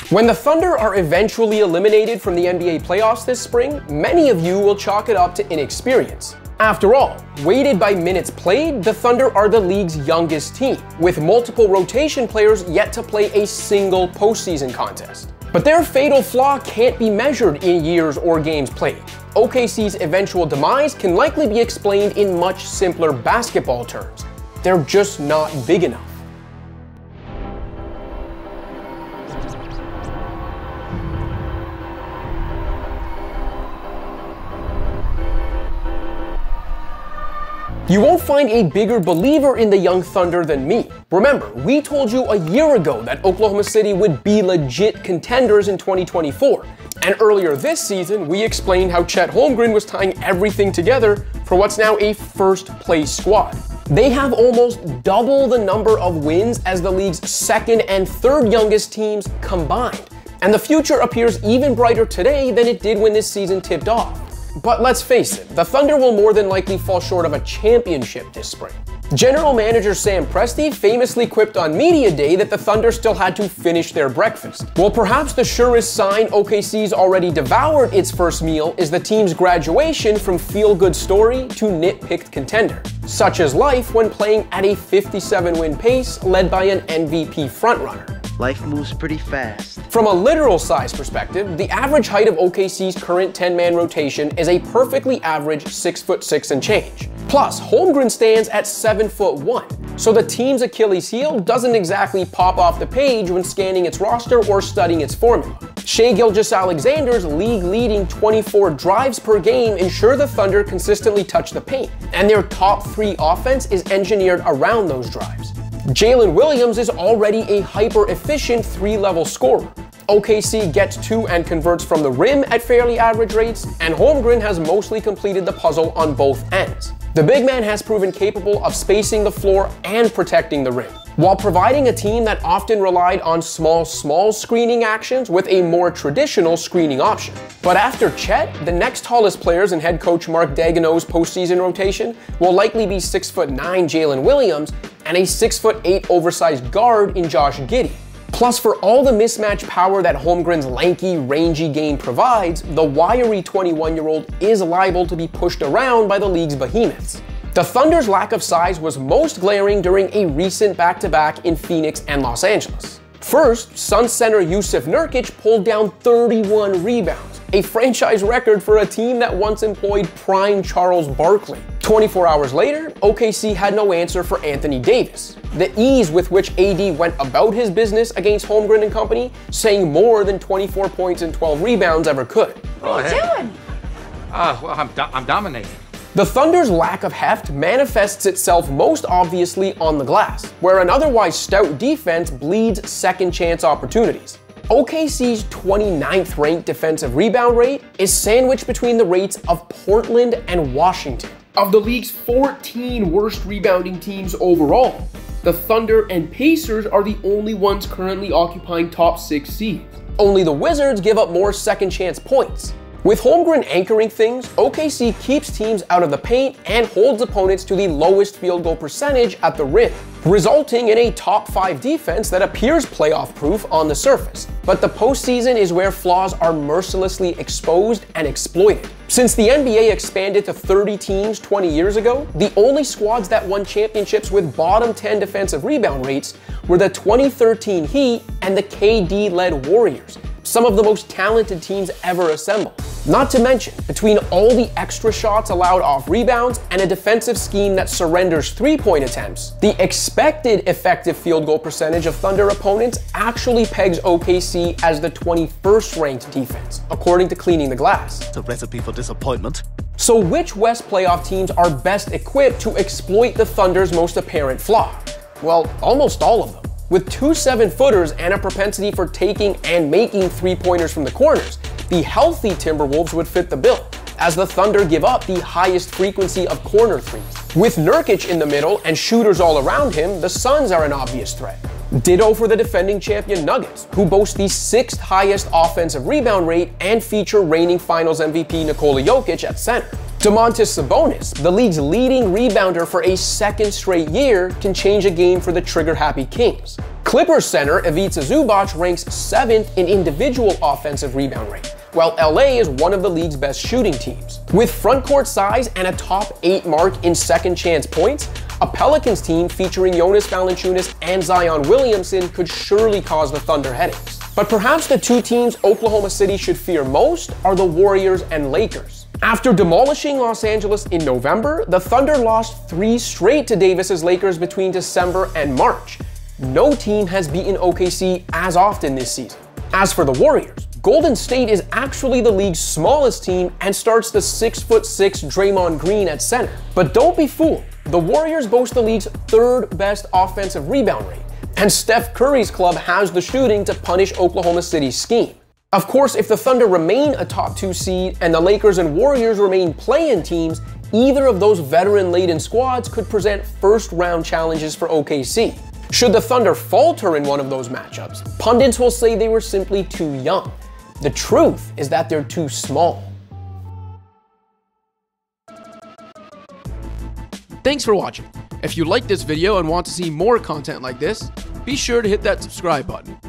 When the Thunder are eventually eliminated from the NBA playoffs this spring, many of you will chalk it up to inexperience. After all, weighted by minutes played, the Thunder are the league's youngest team, with multiple rotation players yet to play a single postseason contest. But their fatal flaw can't be measured in years or games played. OKC's eventual demise can likely be explained in much simpler basketball terms. They're just not big enough. You won't find a bigger believer in the young Thunder than me. Remember, we told you a year ago that Oklahoma City would be legit contenders in 2024. And earlier this season, we explained how Chet Holmgren was tying everything together for what's now a first-place squad. They have almost double the number of wins as the league's second and third youngest teams combined. And the future appears even brighter today than it did when this season tipped off. But let's face it, the Thunder will more than likely fall short of a championship this spring. General Manager Sam Presti famously quipped on Media Day that the Thunder still had to finish their breakfast. Well, perhaps the surest sign OKC's already devoured its first meal is the team's graduation from feel-good story to nitpicked contender. Such is life when playing at a 57-win pace led by an MVP frontrunner. Life moves pretty fast. From a literal size perspective, the average height of OKC's current 10-man rotation is a perfectly average 6'6" and change. Plus, Holmgren stands at 7'1", so the team's Achilles heel doesn't exactly pop off the page when scanning its roster or studying its formula. Gilgeous-Alexander's league-leading 24 drives per game ensure the Thunder consistently touch the paint, and their top 3 offense is engineered around those drives. Jalen Williams is already a hyper-efficient 3-level scorer. OKC gets to and converts from the rim at fairly average rates, and Holmgren has mostly completed the puzzle on both ends. The big man has proven capable of spacing the floor and protecting the rim, while providing a team that often relied on small screening actions with a more traditional screening option. But after Chet, the next tallest players in head coach Mark Daigneault's postseason rotation will likely be 6'9" Jalen Williams and a 6'8" oversized guard in Josh Giddey. Plus, for all the mismatch power that Holmgren's lanky, rangy game provides, the wiry 21-year-old is liable to be pushed around by the league's behemoths. The Thunder's lack of size was most glaring during a recent back-to-back in Phoenix and Los Angeles. First, Suns center Jusuf Nurkic pulled down 31 rebounds, a franchise record for a team that once employed prime Charles Barkley. 24 hours later, OKC had no answer for Anthony Davis. The ease with which AD went about his business against Holmgren and company, saying more than 24 points and 12 rebounds ever could. What are you doing? Well, I'm dominating. The Thunder's lack of heft manifests itself most obviously on the glass, where an otherwise stout defense bleeds second chance opportunities. OKC's 29th ranked defensive rebound rate is sandwiched between the rates of Portland and Washington. Of the league's 14 worst rebounding teams overall, the Thunder and Pacers are the only ones currently occupying top 6 seeds. Only the Wizards give up more second chance points. With Holmgren anchoring things, OKC keeps teams out of the paint and holds opponents to the lowest field goal percentage at the rim, resulting in a top 5 defense that appears playoff-proof on the surface. But the postseason is where flaws are mercilessly exposed and exploited. Since the NBA expanded to 30 teams 20 years ago, the only squads that won championships with bottom 10 defensive rebound rates were the 2013 Heat and the KD-led Warriors, some of the most talented teams ever assembled. Not to mention, between all the extra shots allowed off rebounds and a defensive scheme that surrenders three-point attempts, the expected effective field goal percentage of Thunder opponents actually pegs OKC as the 21st ranked defense, according to Cleaning the Glass. It's a recipe for disappointment. So which West playoff teams are best equipped to exploit the Thunder's most apparent flaw? Well, almost all of them. With 2 7-footers and a propensity for taking and making three-pointers from the corners, the healthy Timberwolves would fit the bill, as the Thunder give up the highest frequency of corner threes. With Nurkic in the middle and shooters all around him, the Suns are an obvious threat. Ditto for the defending champion Nuggets, who boast the 6th highest offensive rebound rate and feature reigning Finals MVP Nikola Jokic at center. Domantas Sabonis, the league's leading rebounder for a second straight year, can change a game for the trigger-happy Kings. Clippers center Ivica Zubac ranks 7th in individual offensive rebound rate, while LA is one of the league's best shooting teams. With front court size and a top 8 mark in second chance points, a Pelicans team featuring Jonas Valanciunas and Zion Williamson could surely cause the Thunder headaches. But perhaps the two teams Oklahoma City should fear most are the Warriors and Lakers. After demolishing Los Angeles in November, the Thunder lost 3 straight to Davis's Lakers between December and March. No team has beaten OKC as often this season. As for the Warriors, Golden State is actually the league's smallest team and starts the 6'6" Draymond Green at center. But don't be fooled. The Warriors boast the league's 3rd best offensive rebound rate, and Steph Curry's club has the shooting to punish Oklahoma City's scheme. Of course, if the Thunder remain a top 2 seed and the Lakers and Warriors remain play-in teams, either of those veteran-laden squads could present first-round challenges for OKC. Should the Thunder falter in one of those matchups, pundits will say they were simply too young. The truth is that they're too small. Thanks for watching. If you liked this video and want to see more content like this, be sure to hit that subscribe button.